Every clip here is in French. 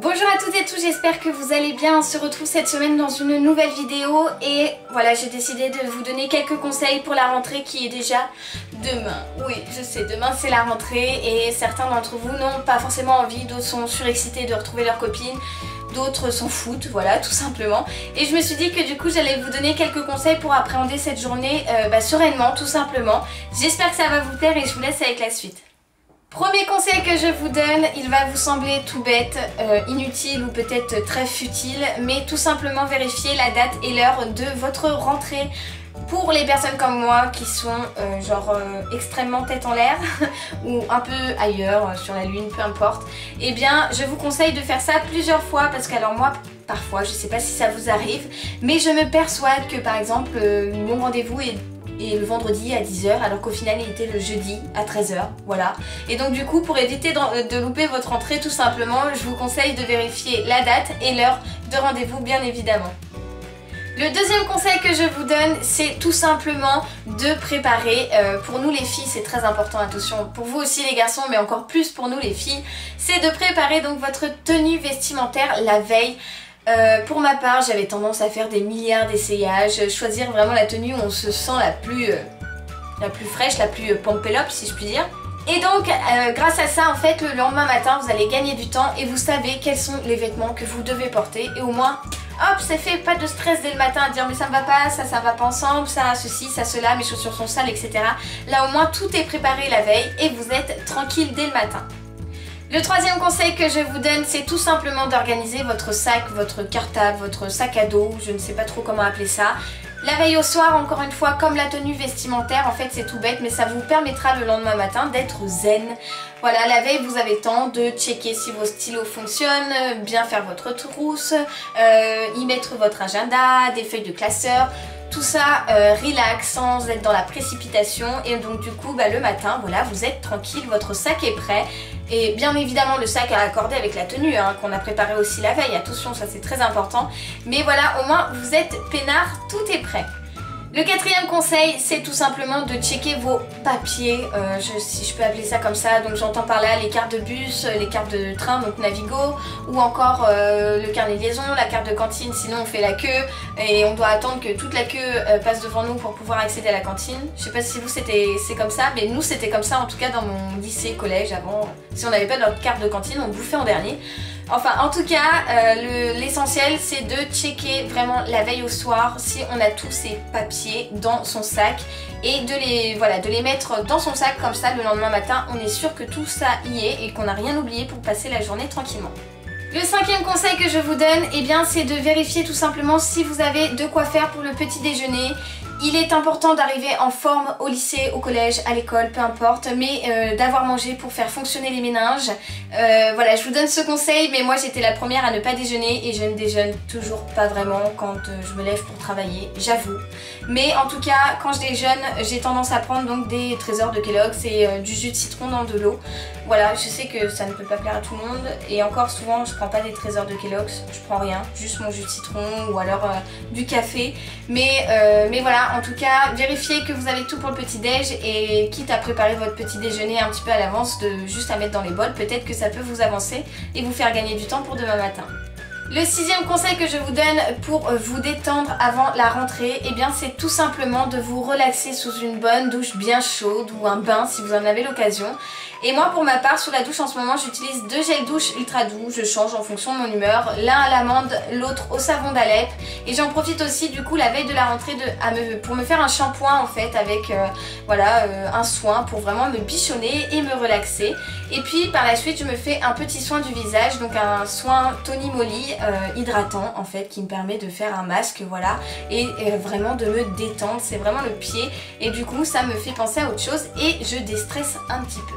Bonjour à toutes et tous, j'espère que vous allez bien. On se retrouve cette semaine dans une nouvelle vidéo et voilà, j'ai décidé de vous donner quelques conseils pour la rentrée qui est déjà demain. Oui, je sais, demain c'est la rentrée et certains d'entre vous n'ont pas forcément envie, d'autres sont surexcités de retrouver leurs copines, d'autres s'en foutent, voilà, tout simplement. Et je me suis dit que du coup j'allais vous donner quelques conseils pour appréhender cette journée sereinement, tout simplement. J'espère que ça va vous plaire et je vous laisse avec la suite. Premier conseil que je vous donne, il va vous sembler tout bête, inutile ou peut-être très futile, mais tout simplement vérifier la date et l'heure de votre rentrée. Pour les personnes comme moi qui sont extrêmement tête en l'air ou un peu ailleurs, sur la lune, peu importe, eh bien je vous conseille de faire ça plusieurs fois parce que alors moi, parfois, je sais pas si ça vous arrive, mais je me persuade que par exemple mon rendez-vous est le vendredi à 10 h alors qu'au final il était le jeudi à 13 h, voilà. Et donc du coup pour éviter de louper votre entrée tout simplement, je vous conseille de vérifier la date et l'heure de rendez-vous bien évidemment. Le deuxième conseil que je vous donne, c'est tout simplement de préparer, pour nous les filles c'est très important, attention, pour vous aussi les garçons mais encore plus pour nous les filles, c'est de préparer donc votre tenue vestimentaire la veille. Pour ma part, j'avais tendance à faire des milliards d'essayages, choisir vraiment la tenue où on se sent la plus fraîche, la plus pompélope si je puis dire. Et donc, grâce à ça, en fait, le lendemain matin, vous allez gagner du temps et vous savez quels sont les vêtements que vous devez porter. Et au moins, hop, c'est fait, pas de stress dès le matin à dire mais ça me va pas, ça va pas ensemble, ça ceci, ça cela, mes chaussures sont sales, etc. Là au moins, tout est préparé la veille et vous êtes tranquille dès le matin. Le troisième conseil que je vous donne, c'est tout simplement d'organiser votre sac, votre cartable, votre sac à dos, je ne sais pas trop comment appeler ça. La veille au soir, encore une fois, comme la tenue vestimentaire, en fait c'est tout bête, mais ça vous permettra le lendemain matin d'être zen. Voilà, la veille vous avez le temps de checker si vos stylos fonctionnent, bien faire votre trousse, y mettre votre agenda, des feuilles de classeur. Tout ça relax, sans être dans la précipitation et donc du coup le matin voilà vous êtes tranquille, votre sac est prêt et bien évidemment le sac à accorder avec la tenue qu'on a préparé aussi la veille, attention ça c'est très important, mais voilà au moins vous êtes peinard, tout est prêt. Le quatrième conseil, c'est tout simplement de checker vos papiers, si je peux appeler ça comme ça, donc j'entends par là les cartes de bus, les cartes de train, donc Navigo, ou encore le carnet de liaison, la carte de cantine, sinon on fait la queue et on doit attendre que toute la queue passe devant nous pour pouvoir accéder à la cantine. Je sais pas si vous c'est comme ça, mais nous c'était comme ça en tout cas dans mon lycée, collège avant, si on n'avait pas notre carte de cantine, on bouffait en dernier. Enfin en tout cas l'essentiel c'est de checker vraiment la veille au soir si on a tous ces papiers dans son sac et de les mettre dans son sac comme ça le lendemain matin on est sûr que tout ça y est et qu'on n'a rien oublié pour passer la journée tranquillement. Le cinquième conseil que je vous donne, eh bien, c'est de vérifier tout simplement si vous avez de quoi faire pour le petit déjeuner. Il est important d'arriver en forme au lycée, au collège, à l'école, peu importe, mais d'avoir mangé pour faire fonctionner les méninges. Voilà, je vous donne ce conseil, mais moi j'étais la première à ne pas déjeuner et je ne déjeune toujours pas vraiment quand je me lève pour travailler, j'avoue. Mais en tout cas, quand je déjeune, j'ai tendance à prendre donc des trésors de Kellogg's et du jus de citron dans de l'eau. Voilà, je sais que ça ne peut pas plaire à tout le monde et encore souvent je prends pas des trésors de Kellogg's, je prends rien, juste mon jus de citron ou alors du café. Mais voilà, en tout cas, vérifiez que vous avez tout pour le petit déj et quitte à préparer votre petit déjeuner un petit peu à l'avance, juste à mettre dans les bols, peut-être que ça peut vous avancer et vous faire gagner du temps pour demain matin. Le sixième conseil que je vous donne pour vous détendre avant la rentrée, eh bien c'est tout simplement de vous relaxer sous une bonne douche bien chaude ou un bain si vous en avez l'occasion. Et moi pour ma part, sous la douche en ce moment, j'utilise deux gels douche ultra doux, je change en fonction de mon humeur, l'un à l'amande, l'autre au savon d'Alep. Et j'en profite aussi du coup la veille de la rentrée pour me faire un shampoing en fait avec un soin pour vraiment me bichonner et me relaxer. Et puis par la suite je me fais un petit soin du visage, donc un soin Tony Moly hydratant en fait qui me permet de faire un masque voilà et vraiment de me détendre, c'est vraiment le pied et du coup ça me fait penser à autre chose et je déstresse un petit peu.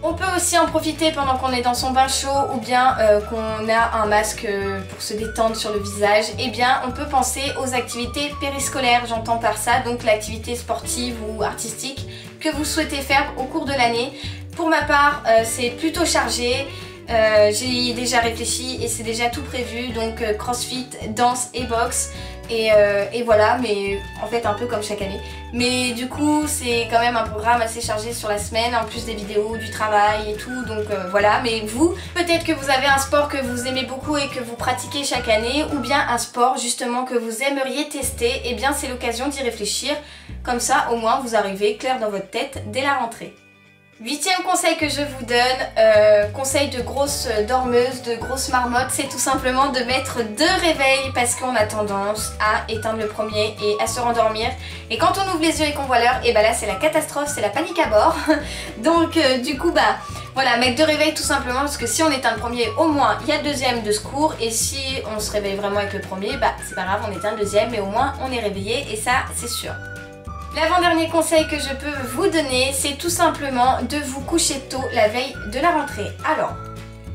On peut aussi en profiter pendant qu'on est dans son bain chaud ou bien qu'on a un masque pour se détendre sur le visage. Et bien on peut penser aux activités périscolaires, j'entends par ça, donc l'activité sportive ou artistique que vous souhaitez faire au cours de l'année. Pour ma part c'est plutôt chargé. J'ai déjà réfléchi et c'est déjà tout prévu, donc crossfit, danse et boxe. Et voilà, mais en fait un peu comme chaque année. Mais du coup c'est quand même un programme assez chargé sur la semaine, en plus des vidéos, du travail et tout, donc voilà. Mais vous, peut-être que vous avez un sport que vous aimez beaucoup et que vous pratiquez chaque année, ou bien un sport justement que vous aimeriez tester, et bien c'est l'occasion d'y réfléchir. Comme ça au moins vous arrivez clair dans votre tête dès la rentrée. 8e conseil que je vous donne, conseil de grosse dormeuse, de grosse marmotte, c'est tout simplement de mettre 2 réveils parce qu'on a tendance à éteindre le premier et à se rendormir. Et quand on ouvre les yeux et qu'on voit l'heure, et bah là c'est la catastrophe, c'est la panique à bord. Donc du coup bah voilà, mettre 2 réveils tout simplement parce que si on éteint le premier, au moins il y a le deuxième de secours, et si on se réveille vraiment avec le premier, bah c'est pas grave, on éteint le deuxième, mais au moins on est réveillé et ça c'est sûr. L'avant-dernier conseil que je peux vous donner, c'est tout simplement de vous coucher tôt la veille de la rentrée. Alors,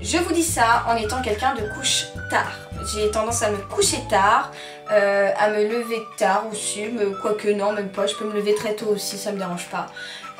je vous dis ça en étant quelqu'un de couche tard. J'ai tendance à me coucher tard, à me lever tard aussi, quoique non, même pas, je peux me lever très tôt aussi, ça me dérange pas.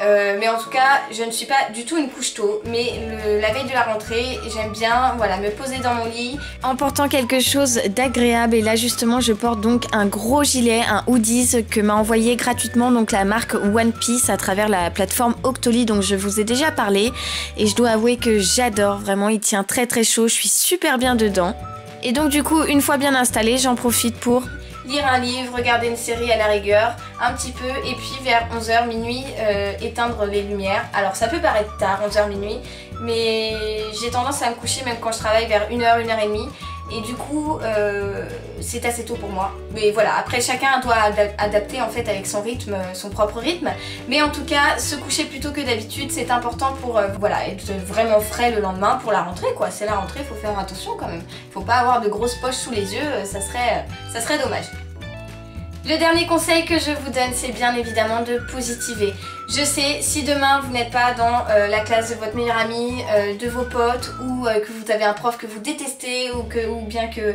Mais en tout cas, je ne suis pas du tout une couche tôt, mais la veille de la rentrée, j'aime bien voilà, me poser dans mon lit en portant quelque chose d'agréable. Et là justement, je porte donc un gros gilet, un hoodies que m'a envoyé gratuitement donc la marque One Piece à travers la plateforme Octoly, donc je vous ai déjà parlé. Et je dois avouer que j'adore, vraiment, il tient très très chaud, je suis super bien dedans. Et donc du coup, une fois bien installé, j'en profite pour lire un livre, regarder une série à la rigueur, un petit peu, et puis vers 11h, minuit, éteindre les lumières. Alors ça peut paraître tard, 11h, minuit, mais j'ai tendance à me coucher même quand je travaille vers 1h, 1h30, et du coup c'est assez tôt pour moi. Mais voilà, après chacun doit adapter en fait avec son rythme, son propre rythme, mais en tout cas se coucher plus tôt que d'habitude c'est important pour voilà, être vraiment frais le lendemain pour la rentrée quoi. C'est la rentrée, il faut faire attention quand même, il faut pas avoir de grosses poches sous les yeux, ça serait dommage. Le dernier conseil que je vous donne, c'est bien évidemment de positiver. Je sais, si demain vous n'êtes pas dans la classe de votre meilleur ami, de vos potes, ou que vous avez un prof que vous détestez, ou bien que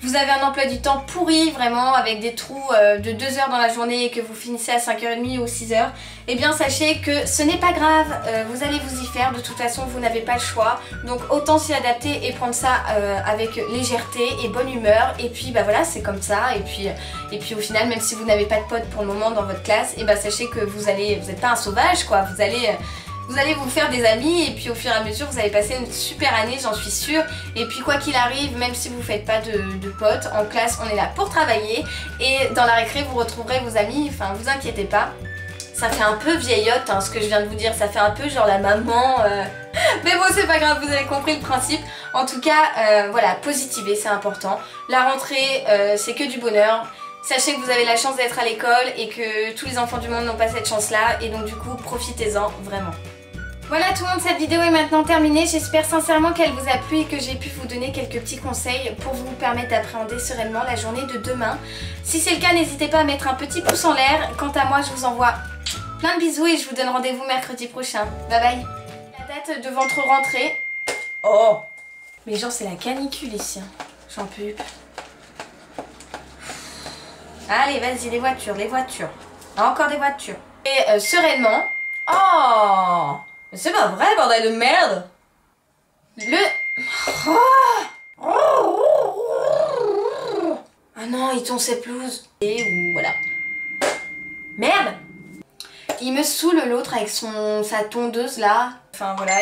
vous avez un emploi du temps pourri vraiment avec des trous de 2 heures dans la journée et que vous finissez à 5h30 ou 6h, eh bien sachez que ce n'est pas grave, vous allez vous y faire, de toute façon vous n'avez pas le choix, donc autant s'y adapter et prendre ça avec légèreté et bonne humeur, et puis bah voilà, c'est comme ça, et puis au final même si vous n'avez pas de potes pour le moment dans votre classe, et bah sachez que vous n'êtes pas un sauvage quoi, vous allez vous faire des amis, et puis au fur et à mesure vous allez passer une super année, j'en suis sûre. Et puis quoi qu'il arrive, même si vous ne faites pas de potes, en classe on est là pour travailler, et dans la récré vous retrouverez vos amis, enfin vous inquiétez pas. Ça fait un peu vieillotte hein, ce que je viens de vous dire, ça fait un peu genre la maman, mais bon c'est pas grave, vous avez compris le principe. En tout cas voilà, positiver c'est important. La rentrée c'est que du bonheur. Sachez que vous avez la chance d'être à l'école et que tous les enfants du monde n'ont pas cette chance-là, et donc du coup profitez-en vraiment. Voilà tout le monde, cette vidéo est maintenant terminée. J'espère sincèrement qu'elle vous a plu et que j'ai pu vous donner quelques petits conseils pour vous permettre d'appréhender sereinement la journée de demain. Si c'est le cas, n'hésitez pas à mettre un petit pouce en l'air. Quant à moi, je vous envoie plein de bisous et je vous donne rendez-vous mercredi prochain. Bye bye. La date de votre rentrée. Oh, mais genre c'est la canicule ici. Hein. J'en peux plus. Allez, vas-y, les voitures, les voitures. Ah, encore des voitures. Et sereinement. Oh, mais c'est pas vrai, bordel de merde. Ah non, il tombe ses pelouses. Et voilà. Merde. Il me saoule l'autre avec sa tondeuse là. Enfin voilà.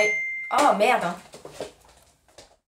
Oh merde.